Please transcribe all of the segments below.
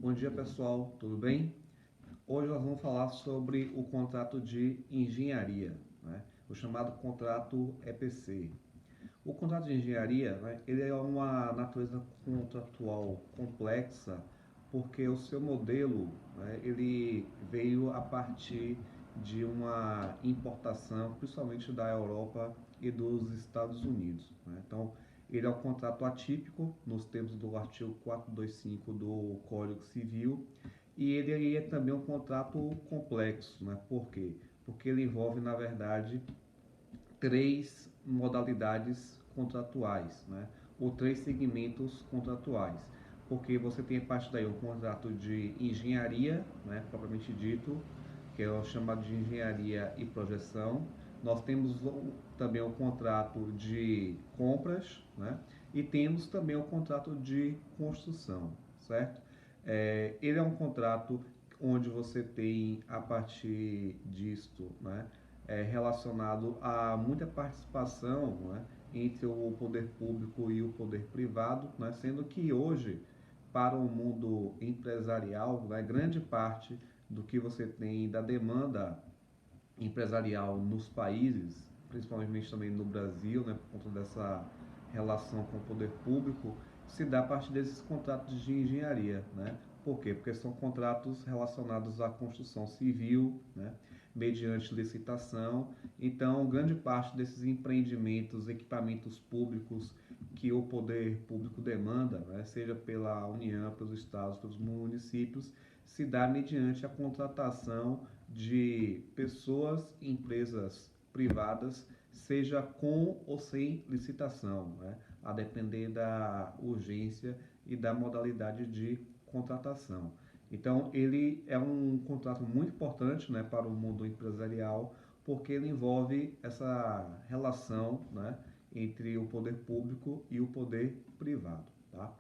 Bom dia pessoal, tudo bem? Hoje nós vamos falar sobre o contrato de engenharia, né? O chamado contrato EPC. O contrato de engenharia, né, ele é uma natureza contratual complexa porque o seu modelo, né, ele veio a partir de uma importação, principalmente da Europa e dos Estados Unidos, né? Então, ele é um contrato atípico nos termos do artigo 425 do Código Civil e ele é também um contrato complexo, né? Por quê? Porque ele envolve, na verdade, três modalidades contratuais, né? Ou três segmentos contratuais. Porque você tem a parte daí um contrato de engenharia, né, propriamente dito, que é o chamado de engenharia e projeção. Nós temos também o contrato de compras, né? E temos também o contrato de construção, certo? Ele é um contrato onde você tem a partir disto, né, relacionado a muita participação, né, entre o poder público e o poder privado, né, sendo que hoje, para o mundo empresarial, né, grande parte do que você tem da demanda empresarial nos países, principalmente também no Brasil, né, por conta dessa relação com o poder público, se dá a partir desses contratos de engenharia, né? Por quê? Porque são contratos relacionados à construção civil, né, mediante licitação. Então, grande parte desses empreendimentos, equipamentos públicos que o poder público demanda, né, seja pela União, pelos estados, pelos municípios, se dá mediante a contratação de pessoas e empresas privadas, seja com ou sem licitação, né? A depender da urgência e da modalidade de contratação. Então, ele é um contrato muito importante, né, para o mundo empresarial, porque ele envolve essa relação, né, entre o poder público e o poder privado. Tá?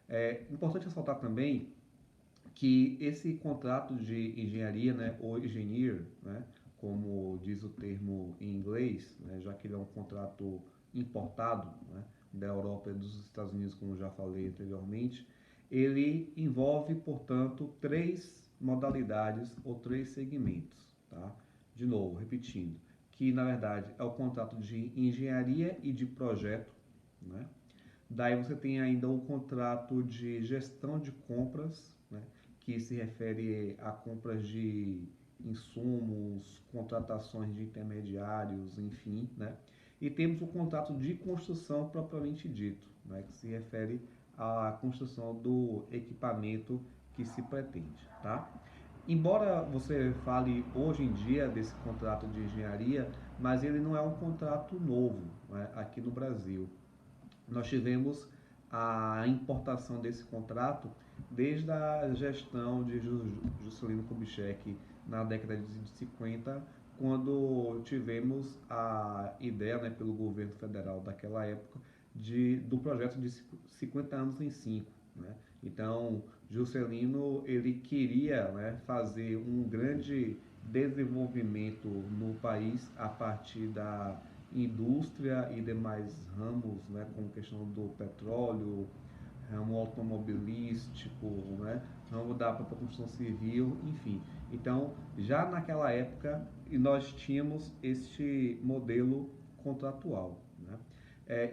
É importante ressaltar também que esse contrato de engenharia, né, ou engineer, né, como diz o termo em inglês, né, já que ele é um contrato importado, né, da Europa e dos Estados Unidos, como já falei anteriormente, ele envolve, portanto, três modalidades ou três segmentos. Tá? De novo, repetindo, que na verdade é o contrato de engenharia e de projeto, né? Daí você tem ainda o contrato de gestão de compras, né, que se refere a compras de insumos, contratações de intermediários, enfim, né? E temos o contrato de construção propriamente dito, né, que se refere à construção do equipamento que se pretende, tá? Embora você fale hoje em dia desse contrato de engenharia, mas ele não é um contrato novo, né, aqui no Brasil. Nós tivemos a importação desse contrato desde a gestão de Juscelino Kubitschek na década de 50, quando tivemos a ideia, né, pelo governo federal daquela época do projeto de 50 anos em 5. Né? Então, Juscelino ele queria, né, fazer um grande desenvolvimento no país a partir da indústria e demais ramos, né, como questão do petróleo, ramo automobilístico, né, ramo da própria construção civil, enfim. Então, já naquela época, nós tínhamos este modelo contratual. Né?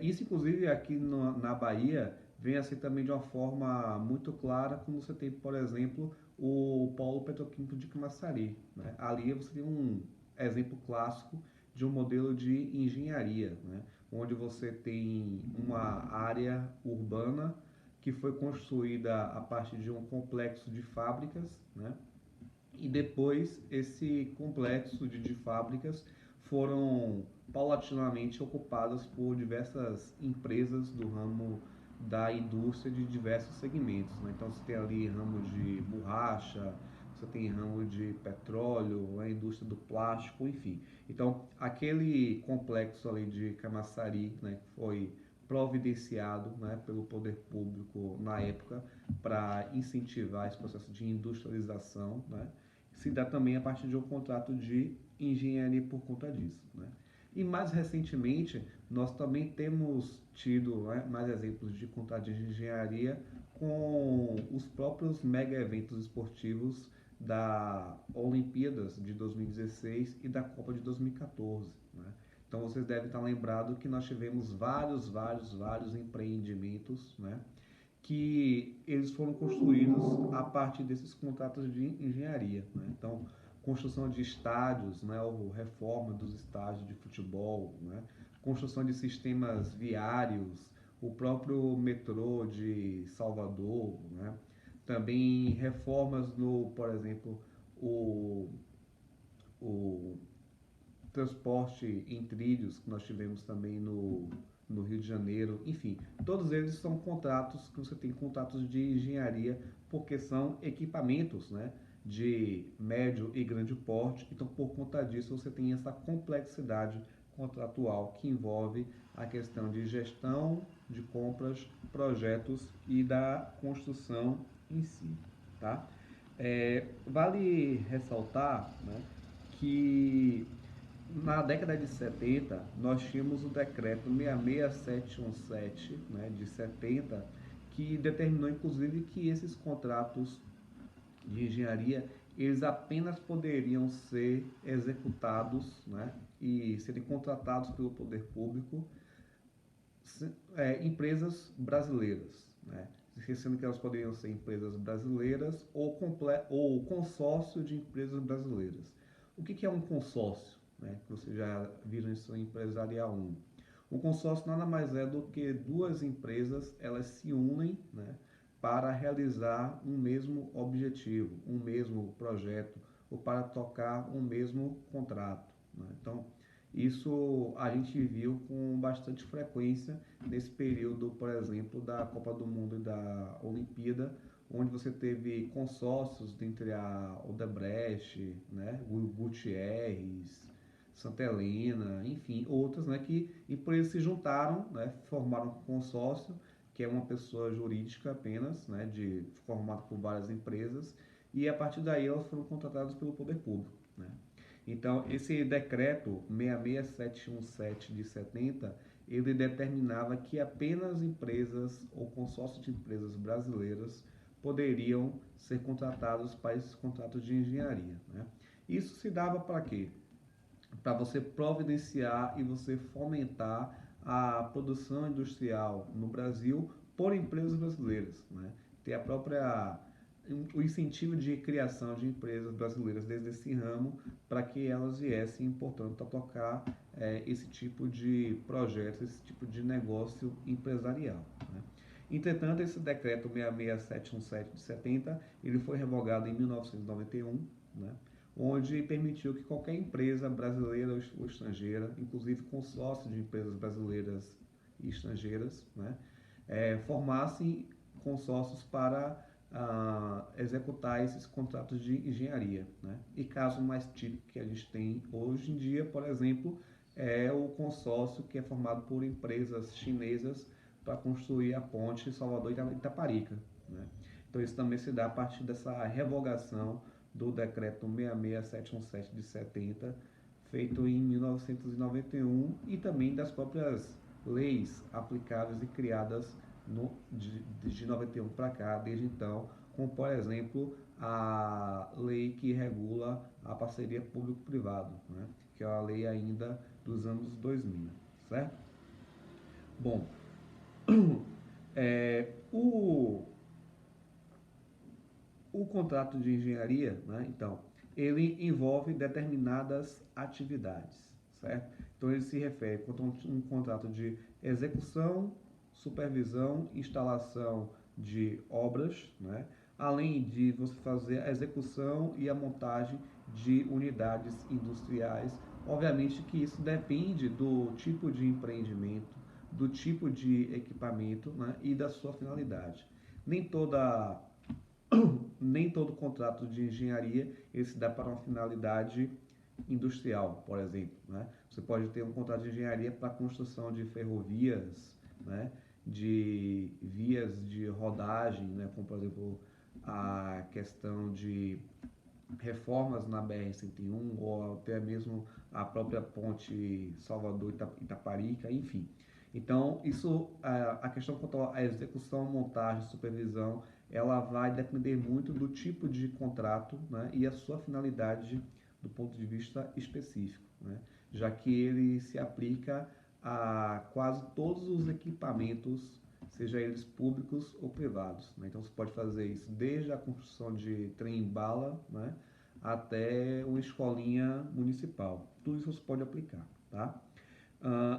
Isso, inclusive, aqui na Bahia, vem assim também de uma forma muito clara, como você tem, por exemplo, o polo petroquímico de Camaçari. Né? Ali você tem um exemplo clássico de um modelo de engenharia, né? Onde você tem uma área urbana que foi construída a partir de um complexo de fábricas, né? E depois esse complexo de fábricas foram paulatinamente ocupadas por diversas empresas do ramo da indústria de diversos segmentos. Né? Então você tem ali ramo de borracha, você tem ramo de petróleo, a indústria do plástico, enfim. Então aquele complexo ali de Camaçari, né, foi providenciado, né, pelo poder público na época para incentivar esse processo de industrialização, né, se dá também a partir de um contrato de engenharia por conta disso. Né? E mais recentemente, nós também temos tido, né, mais exemplos de contrato de engenharia com os próprios mega eventos esportivos da Olimpíadas de 2016 e da Copa de 2014, né? Então vocês devem estar lembrados que nós tivemos vários empreendimentos, né, que eles foram construídos a partir desses contratos de engenharia, né? Então, construção de estádios, né, ou reforma dos estádios de futebol, né, construção de sistemas viários, o próprio metrô de Salvador, né, também reformas no, por exemplo, o, o transporte em trilhos que nós tivemos também no Rio de Janeiro, enfim, todos eles são contratos que você tem contratos de engenharia porque são equipamentos, né, de médio e grande porte, então por conta disso você tem essa complexidade contratual que envolve a questão de gestão de compras, projetos e da construção em si, tá? Vale ressaltar, né, que na década de 70, nós tínhamos o decreto 66717, né, de 70, que determinou inclusive que esses contratos de engenharia eles apenas poderiam ser executados, né, e serem contratados pelo poder público empresas brasileiras, né? Esquecendo que elas poderiam ser empresas brasileiras ou consórcio de empresas brasileiras. O que é um consórcio? Né? Que vocês já viram isso em Empresarial 1. Um consórcio nada mais é do que duas empresas, elas se unem, né, para realizar um mesmo objetivo, um mesmo projeto, ou para tocar um mesmo contrato, né? Então, isso a gente viu com bastante frequência nesse período, por exemplo, da Copa do Mundo e da Olimpíada, onde você teve consórcios entre a Odebrecht, né, Gutierrez, Santa Helena, enfim, outras, né, que e por eles se juntaram, né, formaram um consórcio, que é uma pessoa jurídica apenas, né, formado por várias empresas, e a partir daí elas foram contratadas pelo poder público, né? Então, esse decreto 66717 de 70, ele determinava que apenas empresas ou consórcios de empresas brasileiras poderiam ser contratados para esses contratos de engenharia, né? Isso se dava para quê? Para você providenciar e você fomentar a produção industrial no Brasil por empresas brasileiras, né? Ter a própria o incentivo de criação de empresas brasileiras desde esse ramo para que elas viessem, portanto, a tocar esse tipo de projeto, esse tipo de negócio empresarial, né? Entretanto, esse decreto 66717 de 70, ele foi revogado em 1991, né, onde permitiu que qualquer empresa brasileira ou estrangeira, inclusive consórcio de empresas brasileiras e estrangeiras, né, formassem consórcios para executar esses contratos de engenharia, né? E caso mais típico que a gente tem hoje em dia, por exemplo, é o consórcio que é formado por empresas chinesas para construir a ponte Salvador-Itaparica, né? Então isso também se dá a partir dessa revogação do decreto 66717 de 70, feito em 1991, e também das próprias leis aplicáveis e criadas de 91 para cá, desde então, como por exemplo a lei que regula a parceria público-privado, né? Que é a lei ainda dos anos 2000, certo? Bom, o contrato de engenharia, né, então, ele envolve determinadas atividades, certo? Então, ele se refere a um contrato de execução, supervisão, instalação de obras, né, além de você fazer a execução e a montagem de unidades industriais. Obviamente que isso depende do tipo de empreendimento, do tipo de equipamento, né, e da sua finalidade. Nem toda nem todo contrato de engenharia ele se dá para uma finalidade industrial, por exemplo, né? Você pode ter um contrato de engenharia para a construção de ferrovias, né? De vias de rodagem, né? Como por exemplo a questão de reformas na BR-101 ou até mesmo a própria ponte Salvador-Itaparica, enfim. Então, isso, a questão quanto à execução, montagem, supervisão, ela vai depender muito do tipo de contrato, né, e a sua finalidade do ponto de vista específico, né, já que ele se aplica a quase todos os equipamentos, seja eles públicos ou privados, né? Então você pode fazer isso desde a construção de trem-bala, né, até uma escolinha municipal. Tudo isso você pode aplicar, tá?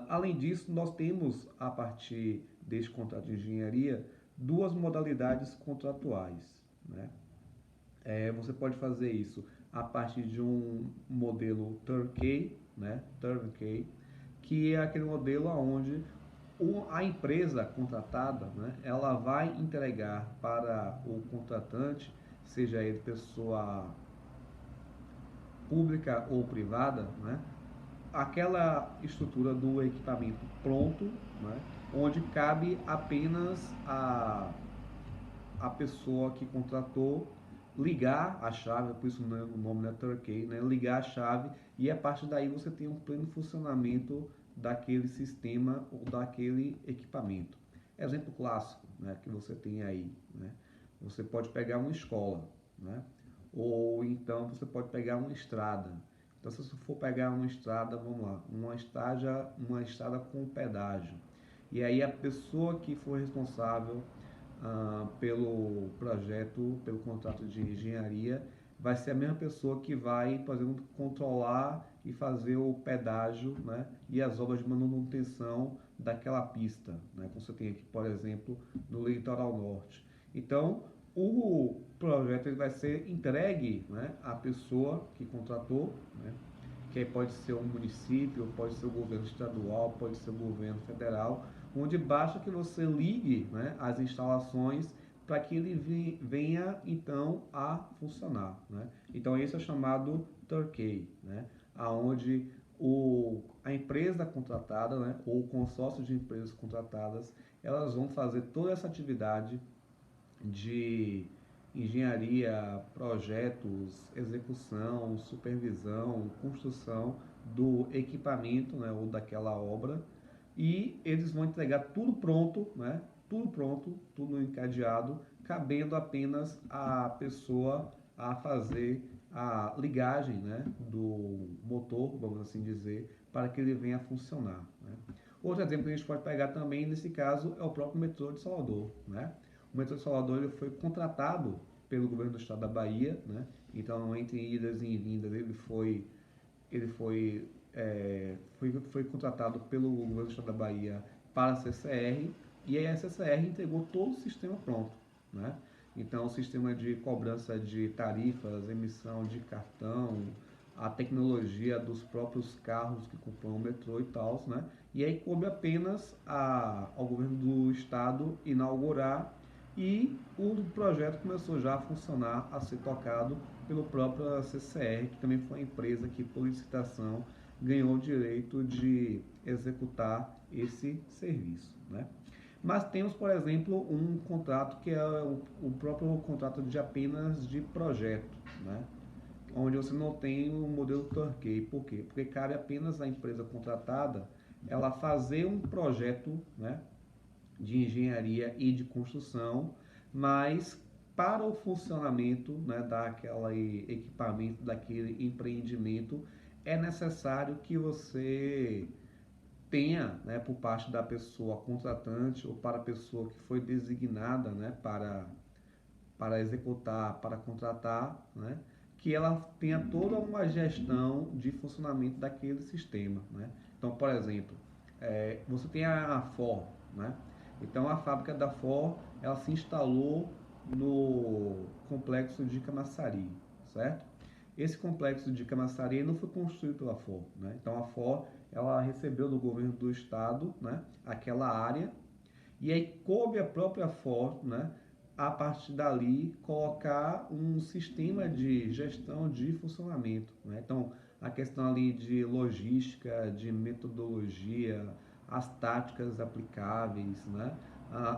Além disso, nós temos, a partir deste contrato de engenharia, duas modalidades contratuais, né? Você pode fazer isso a partir de um modelo turnkey, né? Turnkey, que é aquele modelo onde a empresa contratada, né, ela vai entregar para o contratante, seja ele pessoa pública ou privada, né, aquela estrutura do equipamento pronto, né, onde cabe apenas a pessoa que contratou ligar a chave, por isso o nome é turnkey, né, ligar a chave, e a partir daí você tem um pleno funcionamento daquele sistema ou daquele equipamento. Exemplo clássico, né, que você tem aí, né, você pode pegar uma escola, né, ou então você pode pegar uma estrada. Então, se você for pegar uma estrada, vamos lá, uma estrada com pedágio, e aí a pessoa que for responsável pelo projeto, pelo contrato de engenharia, vai ser a mesma pessoa que vai, por exemplo, controlar e fazer o pedágio, né, e as obras de manutenção daquela pista, né, como você tem aqui, por exemplo, no litoral norte. Então, o projeto ele vai ser entregue, né, à pessoa que contratou, né, que aí pode ser um município, pode ser o governo estadual, pode ser o governo federal, onde basta que você ligue, né, as instalações para que ele venha então a funcionar, né? Então esse é chamado turnkey, né? Aonde a empresa contratada, né, ou o consórcio de empresas contratadas, elas vão fazer toda essa atividade de engenharia, projetos, execução, supervisão, construção do equipamento, né, ou daquela obra, e eles vão entregar tudo pronto, né, tudo pronto, tudo encadeado, cabendo apenas a pessoa a fazer a ligagem, né, do motor, vamos assim dizer, para que ele venha a funcionar, né. Outro exemplo que a gente pode pegar também, nesse caso, é o próprio metrô de Salvador, né? O metrô de Salvador ele foi contratado pelo governo do estado da Bahia, né? Então, entre idas e vindas, foi contratado pelo governo do estado da Bahia para a CCR, e aí a CCR entregou todo o sistema pronto, né? Então, o sistema de cobrança de tarifas, emissão de cartão, a tecnologia dos próprios carros que compõem o metrô e tal, né? E aí coube apenas ao governo do estado inaugurar, e o projeto começou já a funcionar, a ser tocado pelo próprio CCR, que também foi a empresa que, por licitação, ganhou o direito de executar esse serviço, né? Mas temos, por exemplo, um contrato que é o próprio contrato de apenas de projeto, né? Onde você não tem o modelo turnkey. Por quê? Porque cabe apenas à empresa contratada ela fazer um projeto, né, de engenharia e de construção, mas para o funcionamento, né, daquele equipamento, daquele empreendimento, é necessário que você tenha, né, por parte da pessoa contratante ou para a pessoa que foi designada, né, para executar, para contratar, né, que ela tenha toda uma gestão de funcionamento daquele sistema, né? Então, por exemplo, você tem a Ford, né? Então, a fábrica da Ford, ela se instalou no complexo de Camaçari, certo? Esse complexo de Camaçari não foi construído pela Ford, né? Então, a Ford, ela recebeu do governo do estado, né, aquela área, e aí coube a própria Ford, né, a partir dali colocar um sistema de gestão de funcionamento, né? Então, a questão ali de logística, de metodologia, as táticas aplicáveis, né?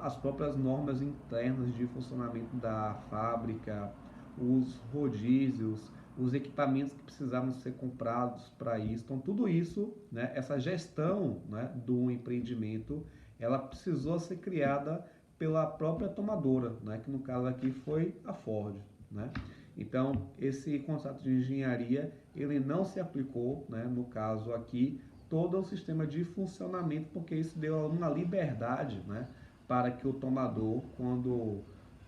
As próprias normas internas de funcionamento da fábrica, os rodízios, os equipamentos que precisavam ser comprados para isso. Então, tudo isso, né, essa gestão, né, do empreendimento, ela precisou ser criada pela própria tomadora, né, que no caso aqui foi a Ford, né? Então, esse contrato de engenharia, ele não se aplicou, né, no caso aqui, todo o sistema de funcionamento, porque isso deu uma liberdade, né, para que o tomador, quando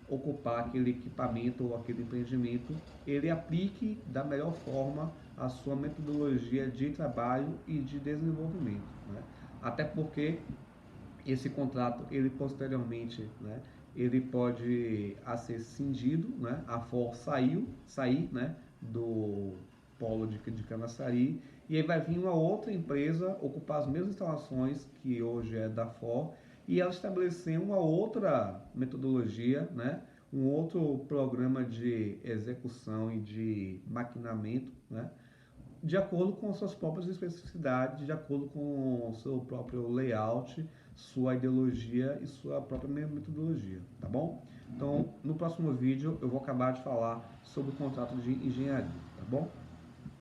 ocupar aquele equipamento ou aquele empreendimento, ele aplique da melhor forma a sua metodologia de trabalho e de desenvolvimento, né? Até porque esse contrato, ele posteriormente, né, ele pode a ser cindido, né, a FOR sair, né, do polo de Camaçari, e aí vai vir uma outra empresa ocupar as mesmas instalações que hoje é da FOR, e ela estabelecer uma outra metodologia, né, um outro programa de execução e de maquinamento, né, de acordo com suas próprias especificidades, de acordo com o seu próprio layout, sua ideologia e sua própria metodologia, tá bom? Então, no próximo vídeo eu vou acabar de falar sobre o contrato de engenharia, tá bom?